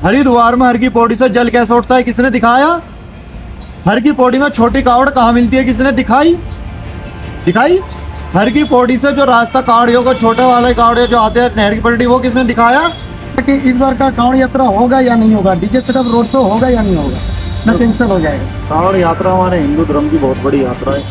हरिद्वार में हर की पौड़ी से जल कैसे उठता है, किसने दिखाया? हर की पौड़ी में छोटी कावड़ कहाँ मिलती है, किसने दिखाई? हर की पौड़ी से जो रास्ता कावड़ियों को, छोटे वाले कावड़ियों जो आते हैं नहर की पट्टी, वो किसने दिखाया? कि इस बार का कांवड़ यात्रा होगा या नहीं होगा, डीजे सेटअप रोड शो होगा या नहीं होगा, ना कैंसिल हो जाएगा? कावड़ यात्रा हमारे हिंदू धर्म की बहुत बड़ी यात्रा है।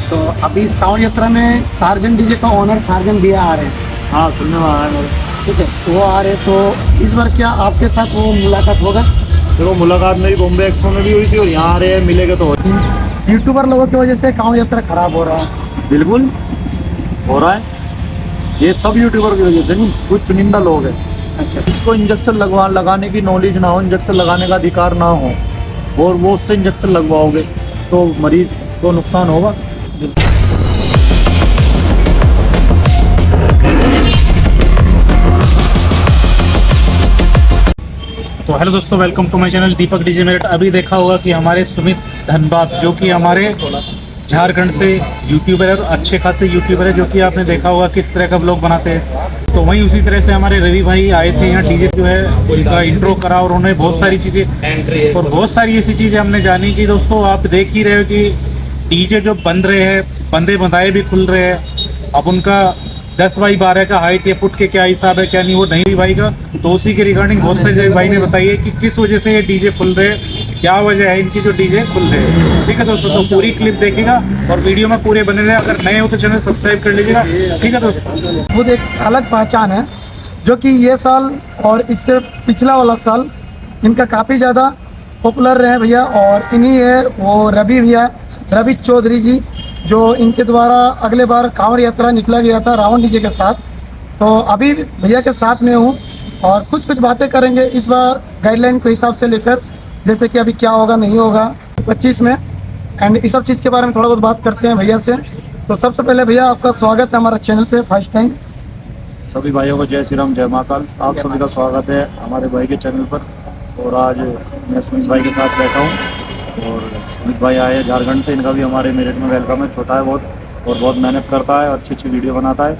तो अभी इस कांवड़ यात्रा में सार्जन डीजे का ओनर सार्जन भैया आ रहे हैं, हाँ, सुनने में आया है मेरे। ठीक है, वो आ रहे हैं। तो इस बार क्या आपके साथ वो मुलाकात होगा? देखो, मुलाकात मेरी बॉम्बे एक्सपो में भी हुई थी और यहाँ आ रहे हैं, मिलेंगे तो यूट्यूबर लोगों की वजह से कांवड़ यात्रा खराब हो रहा है। बिल्कुल हो रहा है। ये सब यूट्यूबर की वजह से नहीं, कुछ चुनिंदा लोग हैं। अच्छा, जिसको इंजेक्शन लगाने की नॉलेज ना हो, इंजेक्शन लगाने का अधिकार ना हो, और वो उससे इंजेक्शन लगवाओगे तो मरीज को नुकसान होगा। तो हेलो दोस्तों, welcome to my channel Deepak DJ Meerut. अभी देखा होगा कि हमारे सुमित धनबाद जो कि हमारे झारखंड से यूट्यूबर है, अच्छे खासे यूट्यूबर है, जो कि आपने देखा होगा किस तरह का व्लॉग बनाते हैं। तो वहीं उसी तरह से हमारे रवि भाई आए थे यहाँ, डीजे जो है उनका इंट्रो करा और उन्होंने बहुत सारी चीज़ें और बहुत सारी ऐसी चीज़ें हमने जानी कि दोस्तों आप देख ही रहे हो कि डीजे जो बन रहे हैं, बंदे बंदाए भी खुल रहे हैं। अब उनका 10 बाई 12 का हाइट या फुट के क्या हिसाब है क्या नहीं, वो नहीं भाई का। तो उसी के रिगार्डिंग बहुत सारे भाई ने बताइए कि किस वजह से ये डीजे खुल रहे हैं, क्या वजह है इनकी जो डीजे खुल रहे हैं। ठीक है दोस्तों, तो पूरी क्लिप देखिएगा और वीडियो में पूरे बने रहे। अगर नए हो तो चैनल सब्सक्राइब कर लीजिएगा। ठीक है दोस्तों, खुद एक अलग पहचान है, जो कि ये साल और इससे पिछला वाला साल इनका काफ़ी ज़्यादा पॉपुलर रहे भैया। और इन्हीं है वो रवि भैया, रवि चौधरी जी, जो इनके द्वारा अगले बार कांवड़ यात्रा निकला गया था रावण डीजे के साथ। तो अभी भैया के साथ में हूँ और कुछ बातें करेंगे इस बार गाइडलाइन के हिसाब से लेकर, जैसे कि अभी क्या होगा नहीं होगा 25 में, एंड इस सब चीज़ के बारे में थोड़ा बहुत बात करते हैं भैया से। तो सबसे पहले भैया आपका स्वागत है हमारा चैनल पे, फर्स्ट टाइम। सभी भाइयों को जय श्री राम, जय महाकाल। आप सभी का स्वागत है हमारे भाई के चैनल पर। और आज मैं सुमित भाई के साथ बैठा हूँ और सुमित भाई आए हैं झारखंड से। इनका भी हमारे मेरठ में वेलकम है। छोटा है बहुत और बहुत मेहनत करता है, अच्छी वीडियो बनाता है,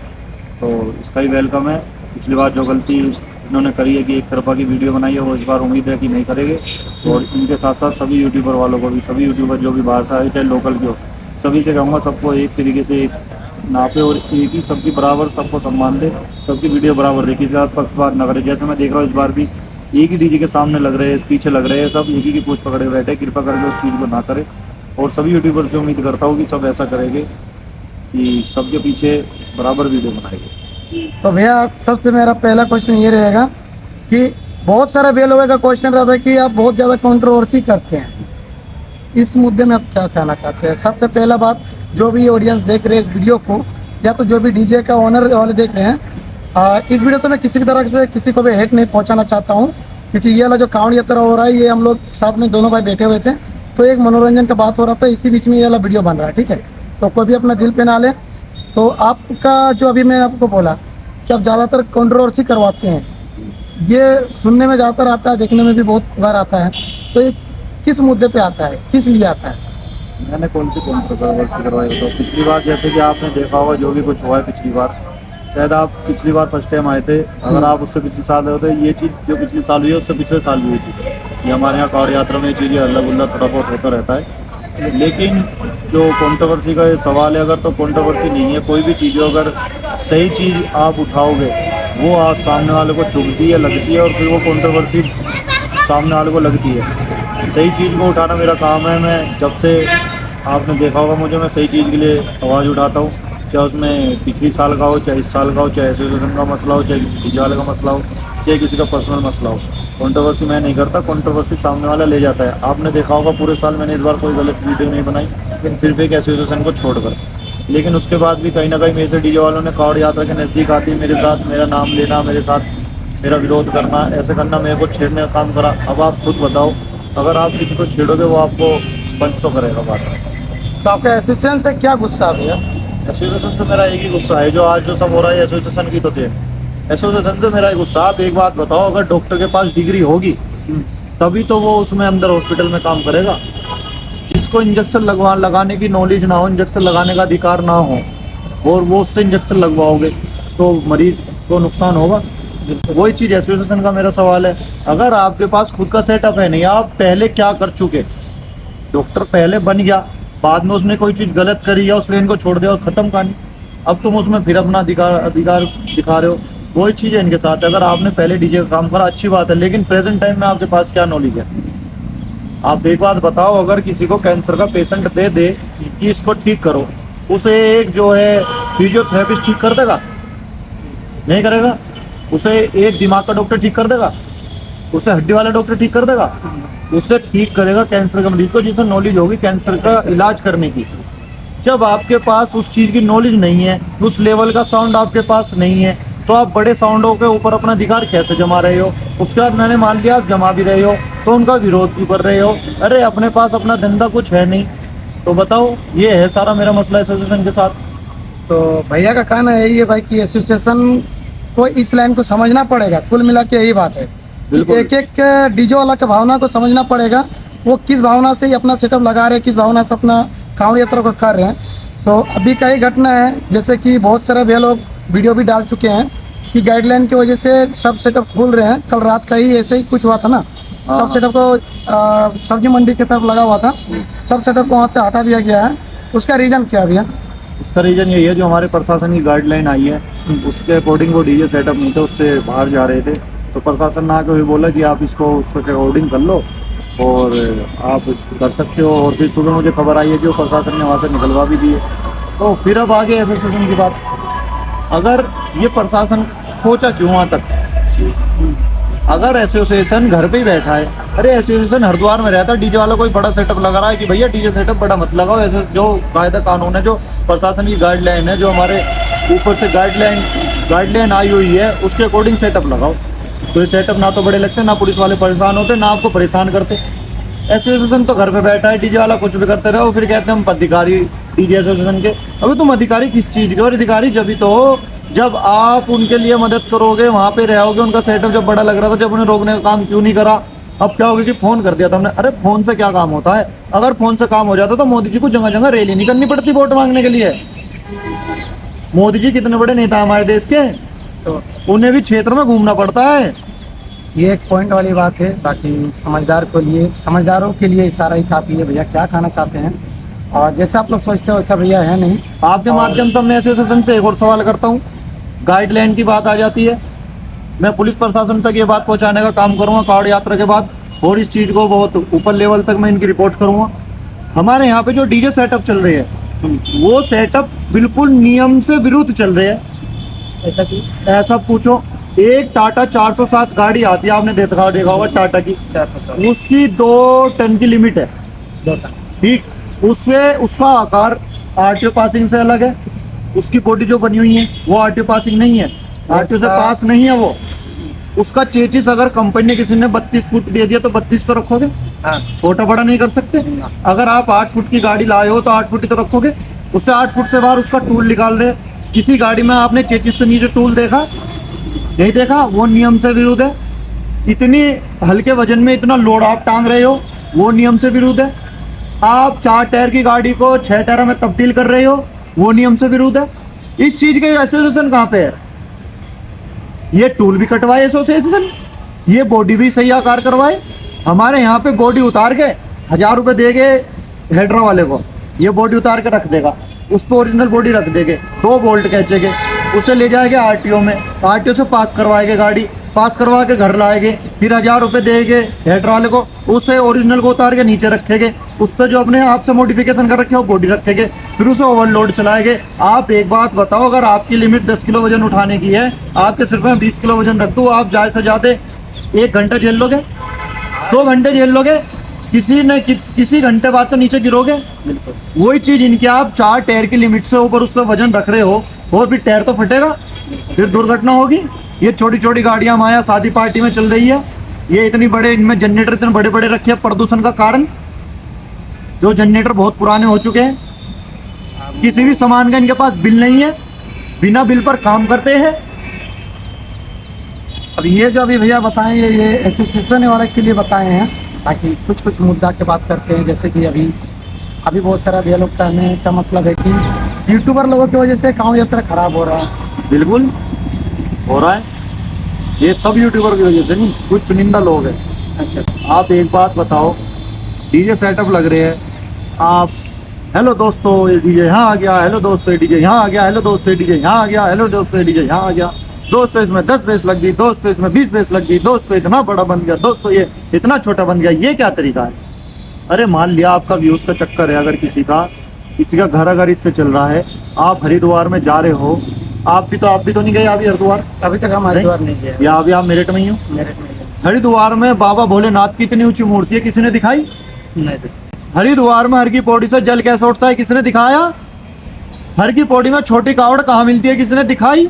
तो इसका भी वेलकम है। पिछली बार जो गलती इन्होंने करी है कि एक तरफा की वीडियो बनाई है, वो इस बार उम्मीद है कि नहीं करेंगे। और इनके साथ साथ सभी यूट्यूबर वालों को भी, सभी यूट्यूबर जो भी बाहर से आए चाहे लोकल के हो, सभी से कहूँगा सबको एक तरीके से एक नापे और एक ही सबकी बराबर सबको सम्मान दे, सबकी वीडियो बराबर दे, किसी साथ पक्षपात न करे। जैसे मैं देख रहा हूँ इस बार भी एक ही डीजे के सामने लग रहे हैं, पीछे लग रहे हैं, सब एक ही की पूछ पकड़े बैठे। कृपा करके उस चीज़ को ना करे और सभी यूट्यूबर से उम्मीद करता हूँ कि सब ऐसा करेंगे कि सबके पीछे बराबर वीडियो बनाएंगे। तो भैया सबसे मेरा पहला क्वेश्चन ये रहेगा कि बहुत सारे भैया लोगों का क्वेश्चन रहता है कि आप बहुत ज़्यादा कंट्रोवर्सी करते हैं, इस मुद्दे में आप क्या कहना चाहते हैं? सबसे पहला बात, जो भी ऑडियंस देख रहे हैं इस वीडियो को, या तो जो भी डीजे का ओनर वाले देख रहे हैं, इस वीडियो से मैं किसी भी तरह से किसी को भी हेट नहीं पहुंचाना चाहता हूं, क्योंकि ये वाला जो कांवड़ यात्रा हो रहा है, ये हम लोग साथ में दोनों भाई बैठे हुए थे, तो एक मनोरंजन का बात हो रहा था, इसी बीच में ये वाला वीडियो बन रहा है। ठीक है, तो कोई भी अपना दिल पे ना ले। तो आपका जो अभी मैं आपको बोला कि आप ज़्यादातर कंट्रोवर्सी करवाते हैं, ये सुनने में ज़्यादातर आता है, देखने में भी बहुत बार आता है, तो ये किस मुद्दे पे आता है, किस लिए आता है? मैंने कौन सी कंट्रोवर्सी करवाई? तो पिछली बार जैसे कि आपने देखा होगा जो भी कुछ हुआ है पिछली बार, शायद आप पिछली बार फर्स्ट टाइम आए थे, अगर आप उससे पिछले साल होते, ये चीज़ जो पिछले साल हुई है उससे पिछले साल भी हुई थी। ये हमारे यहाँ कांवड़ यात्रा में ये चीज़ें अल्लाह गुल्ला थोड़ा बहुत होता रहता है। लेकिन जो कंट्रोवर्सी का ये सवाल है, अगर तो कंट्रोवर्सी नहीं है, कोई भी चीज़ हो, अगर सही चीज़ आप उठाओगे वो आज सामने वाले को चुभती है, लगती है, और फिर वो कंट्रोवर्सी सामने वाले को लगती है। सही चीज़ को उठाना मेरा काम है। मैं जब से आपने देखा होगा मुझे, मैं सही चीज़ के लिए आवाज़ उठाता हूँ, चाहे उसमें पिछले साल का हो, चाहे इस साल का हो, चाहे एसोसिएशन का मसला हो, चाहे किसी डीजे वाले का मसला हो, चाहे किसी का पर्सनल मसला हो। कंट्रोवर्सी मैं नहीं करता, कंट्रोवर्सी सामने वाला ले जाता है। आपने देखा होगा पूरे साल मैंने इस बार कोई गलत वीडियो नहीं बनाई, सिर्फ एक एसोसिएशन को छोड़कर। लेकिन उसके बाद भी कहीं ना कहीं मेरे से डीजे वालों ने कांवड़ यात्रा के नज़दीक आती मेरे साथ मेरा नाम लेना, मेरे साथ मेरा विरोध करना, ऐसे करना, मेरे को छेड़ने का काम करा। अब आप खुद बताओ, अगर आप किसी को छेड़ोगे वो आपको पंच तो करेगा बात। तो आपका एसोसिएशन से क्या गुस्सा भैया? एसोसिएशन से मेरा एक ही गुस्सा है, जो आज जो सब हो रहा है एसोसिएशन की तो थे। एसोसिएशन से मेरा एक गुस्सा, आप एक बात बताओ, अगर डॉक्टर के पास डिग्री होगी तभी तो वो उसमें अंदर हॉस्पिटल में काम करेगा। जिसको इंजेक्शन लगाने की नॉलेज ना हो, इंजेक्शन लगाने का अधिकार ना हो, और वो उससे इंजेक्शन लगवाओगे तो मरीज को नुकसान होगा। वही चीज एसोसिएशन का मेरा सवाल है, अगर आपके पास खुद का सेटअप है नहीं, आप पहले क्या कर चुके? डॉक्टर पहले बन गया, बाद में उसने कोई चीज गलत करी या उस लेन को छोड़ दिया और खत्म कहानी। अब तुम उसमें फिर अपना अधिकार दिखा रहे हो। वही चीज है इनके साथ, अगर आपने पहले डीजे का काम करा अच्छी बात है, लेकिन प्रेजेंट टाइम में आपके पास क्या नॉलेज है? आप एक बात बताओ, अगर किसी को कैंसर का पेशेंट दे दे कि इसको ठीक करो, उसे एक जो है फिजियोथेरेपिस्ट ठीक कर देगा? नहीं करेगा। उसे एक दिमाग का डॉक्टर ठीक कर देगा? उसे हड्डी वाला डॉक्टर ठीक कर देगा? उससे ठीक करेगा कैंसर का मरीज को जिसे नॉलेज होगी कैंसर का इलाज करने की। जब आपके पास उस चीज की नॉलेज नहीं है, उस लेवल का साउंड आपके पास नहीं है, तो आप बड़े साउंडों के ऊपर अपना अधिकार कैसे जमा रहे हो? उसके बाद मैंने मान लिया आप जमा भी रहे हो, तो उनका विरोध क्यों कर रहे हो? अरे अपने पास अपना धंधा कुछ है नहीं, तो बताओ। ये है सारा मेरा मसला एसोसिएशन के साथ। तो भैया का कहना यही है भाई कि एसोसिएशन को इस लाइन को समझना पड़ेगा। कुल मिला के यही बात है, बिल्कुल। एक एक डीजे वाला की भावना को समझना पड़ेगा, वो किस भावना से अपना सेटअप लगा रहे हैं, किस भावना से अपना कांवड़ यात्रा को कर रहे हैं। तो अभी कई घटना है, जैसे कि बहुत सारे भैया लोग वीडियो भी डाल चुके हैं कि गाइडलाइन की वजह से सब सेटअप खोल रहे हैं। कल रात का ही ऐसे ही कुछ हुआ था ना, सब सेटअप को सब्जी मंडी की तरफ लगा हुआ था, सब सेटअप को वहाँ से हटा दिया गया है। उसका रीज़न क्या है भैया? इसका रीजन यही है, जो हमारे प्रशासन की गाइडलाइन आई है उसके अकॉर्डिंग वो डीजे सेटअप नहीं थे, उससे बाहर जा रहे थे। तो प्रशासन ने आके बोला कि आप इसको उसके अकॉर्डिंग कर लो और आप कर सकते हो। और फिर सुबह मुझे खबर आई है कि वो प्रशासन ने वहाँ से निकलवा भी दिए। तो फिर अब आगे एसोसिएशन की बात, अगर ये प्रशासन पहुँचा क्यों वहाँ तक? अगर एसोसिएशन घर पे ही बैठा है, अरे एसोसिएशन हरिद्वार में रहता है, डीजे वाला कोई बड़ा सेटअप लगा रहा है कि भैया डीजे सेटअप बड़ा मत लगाओ, ऐसे जो कायदा कानून है, जो प्रशासन की गाइडलाइन है, जो हमारे ऊपर से गाइडलाइन आई हुई है, उसके अकॉर्डिंग सेटअप लगाओ। तो ये सेटअप ना तो बड़े लगते, ना पुलिस वाले परेशान होते, ना आपको परेशान करते। एसोसिएशन तो घर पे बैठा है, डीजे वाला कुछ भी करते रहो, फिर कहते हैं हम अधिकारी डीजे एसोसिएशन के। अभी तुम अधिकारी किस चीज़ के? और अधिकारी जब भी तो हो जब आप उनके लिए मदद करोगे, वहाँ पे रहोगे। उनका सेटअप जब बड़ा लग रहा था, जब उन्हें रोकने का काम क्यों नहीं करा? अब क्या होगा कि फ़ोन कर दिया था हमने। अरे फ़ोन से क्या काम होता है? अगर फ़ोन से काम हो जाता तो मोदी जी को जगह जगह रैली नहीं करनी पड़ती वोट मांगने के लिए। मोदी जी कितने बड़े नेता हमारे देश के, तो उन्हें भी क्षेत्र में घूमना पड़ता है। ये एक पॉइंट वाली बात है। बाकी समझदारों के लिए इशारा ही काफ़ी है। भैया क्या कहना चाहते हैं? और जैसे आप लोग सोचते हो वैसा भैया है नहीं। आपके माध्यम से मैं एसोसिएशन से एक और सवाल करता हूँ। गाइडलाइन की बात आ जाती है, मैं पुलिस प्रशासन तक ये बात पहुंचाने का काम करूंगा कांवड़ यात्रा के बाद, और इस चीज़ को बहुत ऊपर लेवल तक मैं इनकी रिपोर्ट करूंगा। हमारे यहाँ पे जो डीजे सेटअप चल रहे हैं, वो सेटअप बिल्कुल नियम से विरुद्ध चल रहे हैं। ऐसा कि ऐसा पूछो, एक टाटा 407 गाड़ी आती है, आपने देखा होगा टाटा की, उसकी 2 टन की लिमिट है, ठीक। उससे उसका आकार आरटीओ पासिंग से अलग है, उसकी बॉडी जो बनी हुई है वो आरटीओ पासिंग नहीं है, आरटीओ से पास नहीं है वो। उसका चेचिस अगर कंपनी ने किसी ने 32 फुट दे दिया तो 32 तो रखोगे, हाँ, छोटा बड़ा नहीं कर सकते। अगर आप 8 फुट की गाड़ी लाए हो तो 8 फुट ही तो रखोगे। उससे 8 फुट से बाहर उसका टूल निकाल रहे। किसी गाड़ी में आपने चेचिस से नीचे टूल देखा? नहीं देखा, वो नियम से विरुद्ध है। इतनी हल्के वजन में इतना लोड आप टांग रहे हो, वो नियम से विरुद्ध है। आप 4 टायर की गाड़ी को 6 टायर में तब्दील कर रहे हो, वो नियम से विरुद्ध है। इस चीज के एसोसिएशन कहाँ पे है? ये टूल भी कटवाए एसोसिएशन, ये बॉडी भी सही आकार करवाए। हमारे यहाँ पे बॉडी उतार के 1000 रुपये देंगे हेड्रा वाले को, ये बॉडी उतार के रख देगा, उस पर ओरिजिनल बॉडी रख देंगे, 2 बोल्ट खींचेंगे, उसे ले जाएंगे आरटीओ में, आरटीओ से पास करवाएंगे, गाड़ी पास करवा के घर लाएंगे, फिर 1000 रुपये देंगे हेडर वाले को, उससे ओरिजिनल को उतार के नीचे रखेंगे, उस पर जो अपने आप से मॉडिफिकेशन कर रखे हो बॉडी रखेंगे, फिर उसे ओवरलोड चलाएंगे। आप एक बात बताओ, अगर आपकी लिमिट 10 किलो वजन उठाने की है, आपके सिर में 20 किलो वजन रख दो, आप ज़्यादा से ज़्यादा 1 घंटा झेल लोगे, 2 घंटे झेल लोगे, किसी घंटे बाद तो नीचे गिरोगे। वही चीज़ इनकी, आप 4 टायर की लिमिट से ऊपर उस पर वजन रख रहे हो और फिर टायर तो फटेगा, फिर दुर्घटना होगी। ये छोटी छोटी गाड़ियां हमारे यहाँ शादी पार्टी में चल रही है, ये इतनी बड़े, इनमें जनरेटर इतने बड़े बड़े रखे हैं, प्रदूषण का कारण, जो जनरेटर बहुत पुराने हो चुके हैं, किसी भी सामान का इनके पास बिल नहीं है, बिना बिल पर काम करते हैं। अब ये जो अभी भैया बताएं, ये एसोसिएशन वाले के लिए बताए हैं। बाकी कुछ मुद्दा की बात करते हैं, जैसे कि अभी बहुत सारा भैया लोग कहने का मतलब है कि यूट्यूबर लोगों की वजह से कांवड़ यात्रा खराब हो रहा है। बिल्कुल हो रहा है। ये सब यूट्यूबर की वजह से नहीं, कुछ चुनिंदा लोग हैं। अच्छा, आप एक बात बताओ, डीजे सेटअप लग रहे हैं, आप हेलो दोस्तों ये डीजे यहाँ आ गया, हेलो दोस्तों ये डीजे यहाँ आ गया, हेलो दोस्तों ये डीजे यहाँ आ गया, हेलो दोस्तों ये डीजे यहाँ आ गया, दोस्तों इसमें 10 बेस लग गई, दोस्तों इसमें 20 बेस लग गई, दोस्तों इतना बड़ा बन गया, दोस्तों ये इतना छोटा बन गया, ये क्या तरीका है? अरे मान लिया आपका व्यूज का चक्कर है, अगर किसी का घर अगर इससे चल रहा है, आप हरिद्वार में जा रहे हो, आप भी तो नहीं गए अभी हरिद्वार? अभी तक हम हरिद्वार नहीं गए। या अभी आप मेरठ में ही हो? मेरठ में गए। हरिद्वार में बाबा भोलेनाथ की इतनी ऊंची मूर्ति है, किसी ने दिखाई? नहीं। हरिद्वार में हर की पौड़ी से जल कैसे उठता है, किसने दिखाया? हर की पौड़ी में छोटी कावड़ कहाँ मिलती है, किसने दिखाई?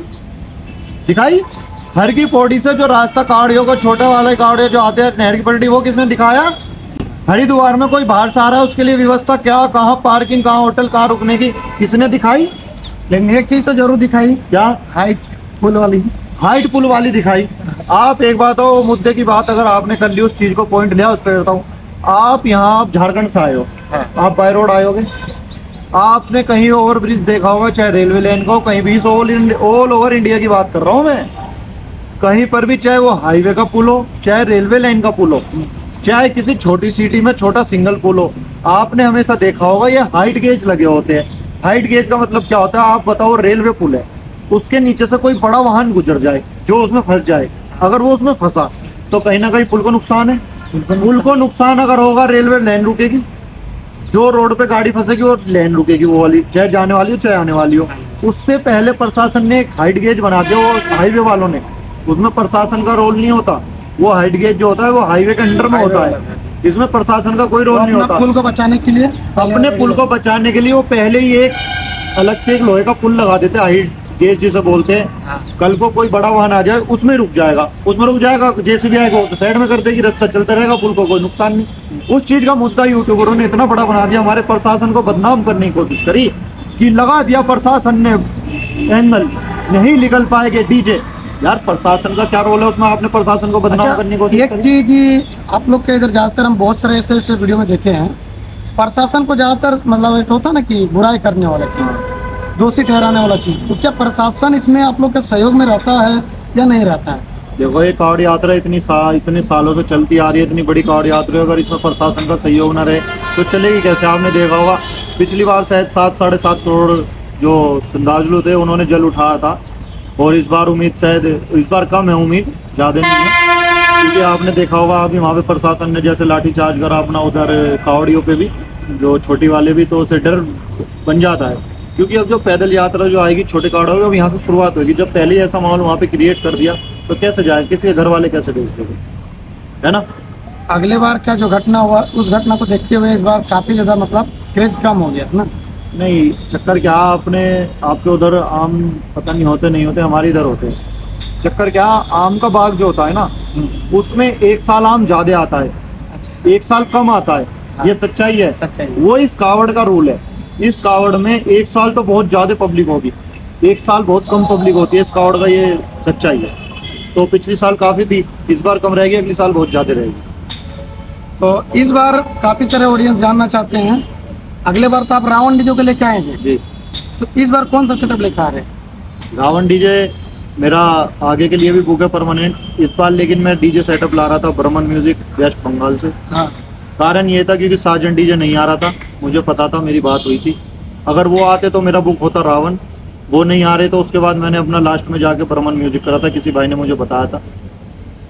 हर की पौड़ी से जो रास्ता कावड़ियों को, छोटे वाले कावड़ियों जो आते हैं नहर की पट्टी, वो किसने दिखाया? हरिद्वार में कोई बाहर से आ रहा है, उसके लिए व्यवस्था क्या, कहाँ पार्किंग, कहाँ होटल, कहाँ रुकने की, किसने दिखाई? लेकिन एक चीज तो जरूर दिखाई, क्या? हाइट पुल वाली दिखाई। आप एक बात हो, मुद्दे की बात अगर आपने कर ली, उस चीज को पॉइंट लिया, उस पर बताऊँ, आप झारखंड से आए हो, आप बाय रोड आए होगे, आपने कहीं ओवर ब्रिज देखा होगा, चाहे रेलवे लाइन का हो, कहीं भी, ऑल ओवर इंडिया की बात कर रहा हूँ मैं, कहीं पर भी, चाहे वो हाईवे का पुल हो, चाहे रेलवे लाइन का पुल हो, चाहे किसी छोटी सिटी में छोटा सिंगल पुल हो, आपने हमेशा देखा होगा ये हाइट गेज लगे होते हैं। हाइट गेज का मतलब क्या होता है? आप बताओ, रेलवे पुल है, उसके नीचे से कोई बड़ा वाहन गुजर जाए, जो उसमें फंस जाए, अगर वो उसमें फंसा तो कहीं ना कहीं पुल को नुकसान है। पुल को नुकसान अगर होगा, रेलवे लाइन रुकेगी, जो रोड पे गाड़ी फंसेगी वो लाइन रुकेगी, वो वाली, चाहे जाने वाली हो चाहे आने वाली हो। उससे पहले प्रशासन ने एक हाइट गेज बना दिया, वो हाईवे वालों ने, उसमें प्रशासन का रोल नहीं होता, वो हाइट गेज जो होता है वो हाईवे के अंडर में होता है, इसमें प्रशासन का कोई रोल नहीं होता। पुल को बचाने के लिए, अपने पुल को बचाने के लिए वो पहले ही एक अलग से एक लोहे का पुल लगा देते हैं, हाइट गेज जिसे बोलते हैं। कल को कोई बड़ा वाहन आ जाए, उसमें रुक जाएगा, जेसीबी आएगा तो साइड में कर देगी, रास्ता चलता रहेगा, पुल को कोई नुकसान नहीं। उस चीज का मुद्दा यूट्यूबरों ने इतना बड़ा बना दिया, हमारे प्रशासन को बदनाम करने की कोशिश करी, कि लगा दिया प्रशासन ने एंगल, नहीं निकल पाएंगे डीजे। यार प्रशासन का क्या रोल है उसमें, आपने प्रशासन को बदनाम करने की कोशिश एक चीज आप लोग के इधर ज्यादातर हम बहुत सारे ऐसे वीडियो में देखे हैं, प्रशासन को ज्यादातर मतलब एक होता है ना कि बुराई करने वाला चीज, दोषी ठहराने वाला चीज, तो क्या प्रशासन इसमें आप लोग के सहयोग में रहता है या नहीं रहता है? देखो, ये कावड़ यात्रा इतने सालों से चलती आ रही है, इतनी बड़ी कावड़ यात्रा, अगर इसमें प्रशासन का सहयोग ना रहे तो चलेगी कैसे? आपने देखा होगा पिछली बार शायद 7-7.5 करोड़ जो श्रद्धालु थे उन्होंने जल उठाया था, और इस बार उम्मीद शायद, इस बार कम है उम्मीद, ज़्यादा नहीं है, क्योंकि आपने देखा होगा अभी वहाँ पे प्रशासन ने जैसे लाठीचार्ज करा अपना, उधर कावड़ियों पे भी, जो छोटी वाले भी, तो उससे डर बन जाता है, क्योंकि अब जो पैदल यात्रा जो आएगी छोटे कावड़ों में, अब यहाँ से शुरुआत होगी, जब पहले ऐसा माहौल वहाँ पे क्रिएट कर दिया तो कैसे जाए, किसी के घर वाले कैसे भेज देंगे, है ना? अगले बार क्या जो घटना हुआ, उस घटना को देखते हुए इस बार काफी ज्यादा मतलब क्रेज कम हो गया ना? नहीं, चक्कर क्या, आपके उधर आम पता नहीं होते नहीं होते, हमारे इधर होते हैं। चक्कर क्या, आम का बाग जो होता है ना, उसमें एक साल आम ज्यादा आता है, एक साल कम आता है, ये सच्चाई है। वो इस कावड़ का रूल है, इस कावड़ में एक साल तो बहुत ज्यादा पब्लिक होगी, एक साल बहुत कम पब्लिक होती है, इस कावड़ का ये सच्चाई है। तो पिछली साल काफी थी, इस बार कम रहेगी, अगली साल बहुत ज्यादा रहेगी। तो इस बार काफी सारे ऑडियंस जानना चाहते हैं, अगले बार तो आप रावण डीजे को लेके आएंगे जी, तो इस बार कौन सा सेटअप लेकर आ रहे हैं? रावण डीजे मेरा आगे के लिए भी बुक है परमानेंट इस बार, लेकिन मैं डीजे सेटअप ला रहा था ब्रह्मन म्यूजिक वेस्ट बंगाल से। हाँ, कारण ये था क्योंकि साजन डीजे नहीं आ रहा था, मुझे पता था, मेरी बात हुई थी, अगर वो आते तो मेरा बुक होता रावण, वो नहीं आ रहे तो उसके बाद मैंने अपना लास्ट में जाके ब्रह्मन म्यूजिक करा था, किसी भाई ने मुझे बताया था।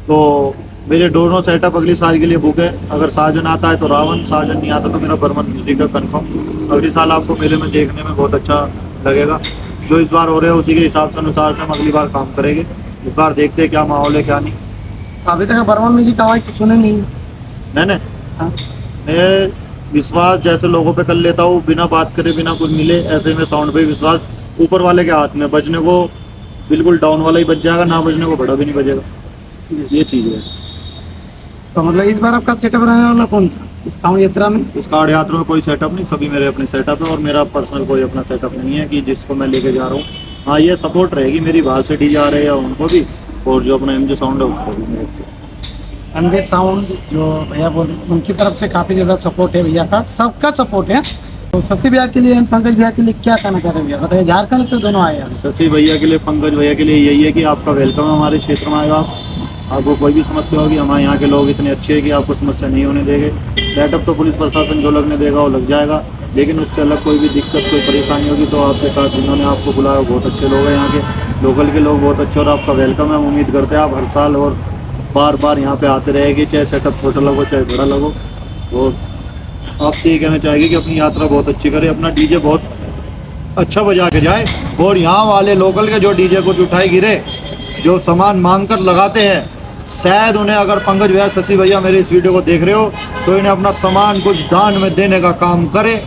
तो मेरे दोनों सेटअप अगली साल के लिए बुक है, अगर साजन आता है तो रावण, साजन नहीं आता तो मेरा ब्रह्मन म्यूजिक है कन्फर्म। अगली साल आपको मेले में देखने में बहुत अच्छा लगेगा, जो इस बार हो रहा है उसी के हिसाब से अनुसार से हम अगली बार काम करेंगे। इस बार देखते हैं क्या माहौल है क्या नहीं। अभी तक बर्मन म्यूजिक आवाज तो सुने नहीं? मैंने हाँ, मैं विश्वास जैसे लोगों पे कर लेता हूँ, बिना बात करे बिना कुछ मिले, ऐसे में साउंड पे विश्वास ऊपर वाले के हाथ में, बजने को बिल्कुल डाउन वाला ही बज जाएगा, ना बजने को बड़ा भी नहीं बजेगा, ये चीज़ है। तो मतलब इस बार आपका सेटअप रहने वाला कौन सा इस कांवड़ यात्रा में? इस कावड़ यात्रा में कोई सेटअप नहीं, सभी मेरे अपने सेटअप है, और मेरा पर्सनल कोई अपना सेटअप नहीं है कि जिसको मैं लेके जा रहा हूँ। हाँ, ये सपोर्ट रहेगी मेरी, बाहर से डीजे आ रहे हैं उनको भी, और जो अपना एमजे साउंड है उसको भी मेरे से। एमजे साउंड जो भैया बोल, उनकी तरफ से काफ़ी ज़्यादा सपोर्ट है भैया का, सबका सपोर्ट है। तो शशि भैया के लिए, पंकज भैया के लिए क्या कहना चाहते हैं भैया, बताइए, झारखंड से दोनों आए हैं। शशि भैया के लिए, पंकज भैया के लिए यही है कि आपका वेलकम है हमारे क्षेत्र में, आएगा आप आपको कोई भी समस्या होगी, हमारे यहाँ के लोग इतने अच्छे हैं कि आपको समस्या नहीं होने देंगे। सेटअप तो पुलिस प्रशासन जो लगने देगा वो लग जाएगा, लेकिन उससे अलग कोई भी दिक्कत कोई परेशानी होगी तो आपके साथ जिन्होंने आपको बुलाया बहुत अच्छे लोग हैं, यहाँ के लोकल के लोग बहुत अच्छे, और आपका वेलकम है। हम उम्मीद करते हैं आप हर साल और बार बार यहाँ पे आते रहेंगे, चाहे सेटअप छोटा लगो चाहे बड़ा लगो। और आपसे ये कहना चाहेंगे कि अपनी यात्रा बहुत अच्छी करें, अपना डीजे बहुत अच्छा बजा के जाए, और यहाँ वाले लोकल के जो डीजे कुछ उठाए गिरे जो सामान मांग कर लगाते हैं, शायद उन्हें, अगर पंकज भैया शशि भैया मेरे इस वीडियो को देख रहे हो तो इन्हें अपना सामान कुछ दान में देने का काम करे।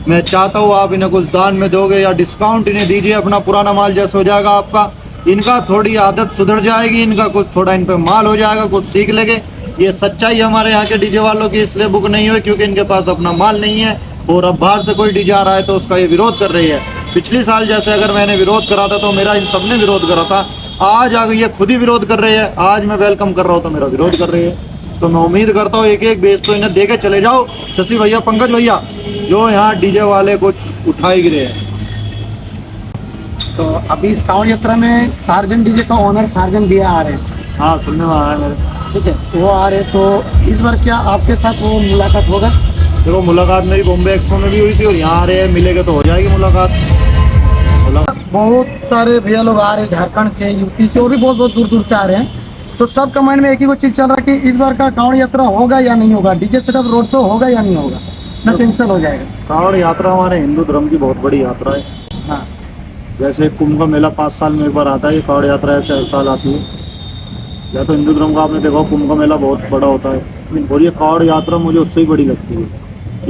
मैं चाहता हूँ आप इन्हें कुछ दान में दोगे या डिस्काउंट इन्हें दीजिए, अपना पुराना माल जैसे हो जाएगा आपका, इनका थोड़ी आदत सुधर जाएगी, इनका कुछ थोड़ा इन पे माल हो जाएगा, कुछ सीख लेंगे। ये सच्चाई हमारे यहाँ के डीजे वालों की इसलिए बुक नहीं हुई क्योंकि इनके पास अपना माल नहीं है, और अब बाहर से कोई डीजे आ रहा है तो उसका ये विरोध कर रही है। पिछले साल जैसे अगर मैंने विरोध करा था तो मेरा इन सब ने विरोध करा था, आज आगे ये खुद ही विरोध कर रहे हैं, आज मैं वेलकम कर रहा हूँ तो मेरा विरोध कर रही है। तो मैं उम्मीद करता हूँ एक एक बेच तो इन्हें दे के चले जाओ शशि भैया पंकज भैया, जो यहाँ डीजे वाले कुछ उठाए गिरे हैं। तो अभी इस कांवड़ यात्रा में सार्जन डीजे का ओनर सार्जन भैया आ रहे हैं, हाँ सुनने में आया मेरे। ठीक है, वो आ रहे हैं। तो इस बार क्या आपके साथ वो मुलाकात होगा? देखो मुलाकात मेरी बॉम्बे एक्सपो में भी हुई थी, और यहाँ आ रहे हैं, मिलेंगे तो हो जाएगी मुलाकात। बहुत सारे भैया लोग आ रहे हैं झारखंड से, यूपी से, और भी बहुत बहुत दूर दूर से आ रहे हैं। तो सब का माइंड में एक ही वो चीज़ चल रहा है कि इस बार का कांवड़ यात्रा होगा या नहीं होगा, डीजे सेटअप रोड शो होगा या नहीं होगा, ना कैंसिल हो जाएगा। कांवड़ यात्रा हमारे हिंदू धर्म की बहुत बड़ी यात्रा है। हाँ, जैसे कुंभ का मेला 5 साल में एक बार आता है, ये कांवड़ यात्रा ऐसे हर साल आती है। या तो हिंदू धर्म का आपने देखा कुंभ का मेला बहुत बड़ा होता है, और ये कांवड़ यात्रा मुझे उससे ही बड़ी लगती है।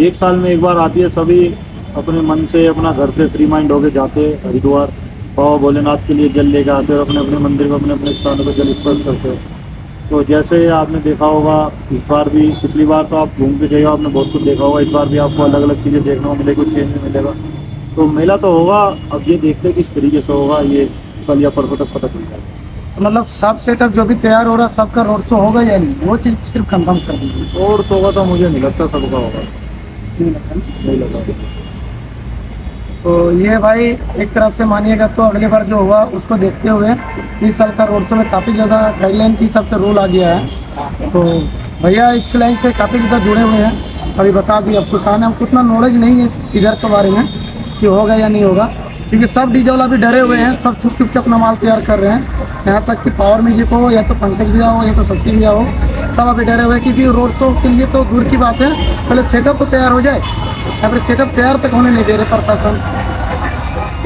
1 साल में एक बार आती है, सभी अपने मन से अपना घर से फ्री माइंड होके जाते हैं हरिद्वार, बाबा भोलेनाथ के लिए जल लेके आते हैं, और अपने अपने मंदिर में अपने अपने स्थानों पर जल स्पर्श करते हैं। तो जैसे आपने देखा होगा इस बार भी, पिछली बार तो आप घूम के गए हो, आपने बहुत कुछ देखा होगा, इस बार भी आपको अलग अलग चीज़ें देखने को मिलेगी, कुछ चेंज भी मिलेगा। तो मेला तो होगा, अब ये देखते हैं किस तरीके से होगा, ये कल या परसों तक पता चल जाएगा। तो मतलब सब सेटअप जो भी तैयार हो रहा है सबका रोड शो होगा या नहीं, वो चीज़ सिर्फ कंफर्म कर दीजिए। और होगा तो मुझे नहीं लगता सबका होगा, नहीं लगता ना? नहीं लगा। तो ये भाई एक तरह से मानिएगा तो अगली बार जो हुआ उसको देखते हुए इस साल का रोड शो में काफ़ी ज़्यादा गाइडलाइन की हिसाब से रूल आ गया है। तो भैया इस लाइन से काफ़ी ज़्यादा जुड़े हुए हैं, अभी बता दिए आपको, कहा हमको उतना नॉलेज नहीं है इधर के बारे में कि होगा या नहीं होगा, क्योंकि सब डीजे वाला भी डरे हुए हैं, सब छुप छुप के अपना माल तैयार कर रहे हैं। यहाँ तक कि पावर म्यूजिक हो या तो पंकज भैया हो या तो शशि भैया हो, सब अभी डरे हुए हैं, क्योंकि रोड शो के लिए तो दूर की बात है, पहले सेटअप तो तैयार हो जाए, या फिर सेटअप तैयार तक होने नहीं दे रहे प्रशासन,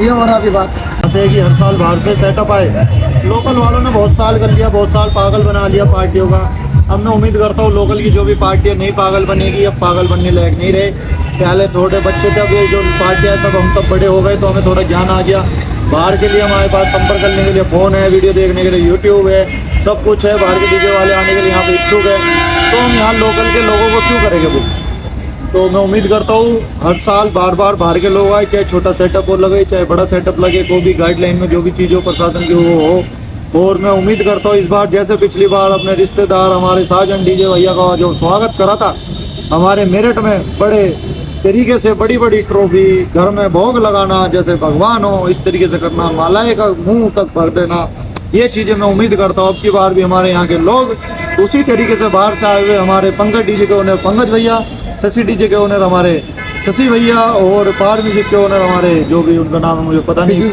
ये हो रहा अभी बात। चाहते हैं कि हर साल बाहर से सेटअप आए। लोकल वालों ने बहुत साल कर लिया, बहुत साल पागल बना लिया पार्टियों का। अब मैं उम्मीद करता हूँ लोकल की जो भी पार्टियाँ नहीं पागल बनेगी, अब पागल बनने लायक नहीं रहे। पहले छोटे बच्चे थे, अब ये जो पार्टियाँ सब हम सब बड़े हो गए तो हमें थोड़ा ज्ञान आ गया। बाहर के लिए हमारे पास संपर्क करने के लिए फ़ोन है, वीडियो देखने के लिए यूट्यूब है, सब कुछ है। बाहर के डीजे वाले आने के लिए यहाँ पे इच्छुक है, तो हम यहाँ लोकल के लोगों को क्यों करेंगे बुक। तो मैं उम्मीद करता हूँ हर साल बार बार बाहर के लोग आए, चाहे छोटा सेटअप और लगे चाहे बड़ा सेटअप लगे, कोई भी गाइडलाइन में जो भी चीज़ हो प्रशासन की वो हो। और मैं उम्मीद करता हूँ इस बार जैसे पिछली बार अपने रिश्तेदार हमारे साजन डीजे भैया का जो स्वागत करा था हमारे मेरठ में, बड़े तरीके से बड़ी बड़ी ट्रॉफी, घर में भोग लगाना जैसे भगवान हो इस तरीके से करना, मालाएं का मुंह तक भर देना, ये चीज़ें मैं उम्मीद करता हूँ अब की बार भी हमारे यहाँ के लोग उसी तरीके से बाहर से आए हुए हमारे पंकज डीजे के ओनर पंकज भैया, शशि डीजे के ओनर हमारे शशि भैया, और पावर म्यूजिक के ओनर हमारे जो भी उनका नाम है मुझे पता नहीं,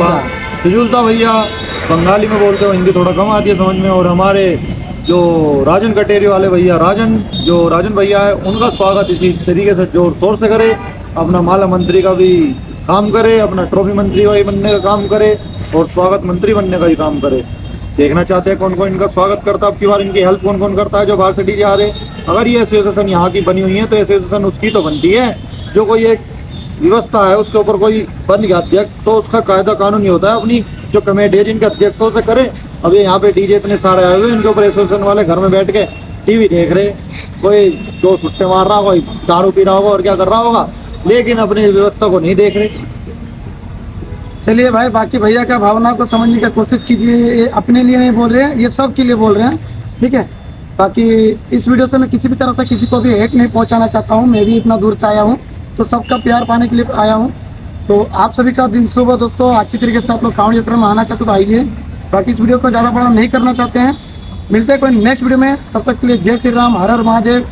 फिजूजदा भैया, बंगाली में बोलते हो, हिंदी थोड़ा कम आती है समझ में, और हमारे जो राजन कटेरी वाले भैया, राजन भैया है, उनका स्वागत इसी तरीके से जोर शोर से करे, अपना माला मंत्री का भी काम करे, अपना ट्रॉफी मंत्री वही बनने का काम करे, और स्वागत मंत्री बनने का भी काम करे। देखना चाहते हैं कौन कौन इनका स्वागत करता है, अब की बार इनकी हेल्प कौन कौन करता है जो बाहर से डीजे आ रहे। अगर ये एसोसिएशन यहाँ की बनी हुई है तो एसोसिएशन उसकी तो बनती है, जो कोई एक व्यवस्था है उसके ऊपर कोई बन गया अध्यक्ष तो उसका कायदा कानून ही होता है, अपनी जो कमेटी है जिनके अध्यक्षों से करे। अब ये यहाँ पे डीजे इतने सारे आए हुए, इनके ऊपर एसोसिएशन वाले घर में बैठ के टीवी देख रहे, कोई दो सुट्टे मार रहा, कोई दारू पी रहा होगा और क्या कर रहा होगा, लेकिन अपनी व्यवस्था को नहीं देख रहे। चलिए भाई, बाकी भैया का भावना को समझने की कोशिश कीजिए, ये अपने लिए नहीं बोल रहे हैं, ये सब के लिए बोल रहे हैं, ठीक है। बाकी इस वीडियो से मैं किसी भी तरह से किसी को भी हेट नहीं पहुंचाना चाहता हूं, मैं भी इतना दूर से आया हूं तो सबका प्यार पाने के लिए आया हूं। तो आप सभी का दिन शुभ दोस्तों, अच्छी तरीके से आप लोग कांवड़ यात्रा में आना चाहते तो आइए। बाकी इस वीडियो को ज़्यादा बड़ा नहीं करना चाहते हैं, मिलते हैं कोई नेक्स्ट वीडियो में, तब तक के लिए जय श्री राम, हर हर महादेव।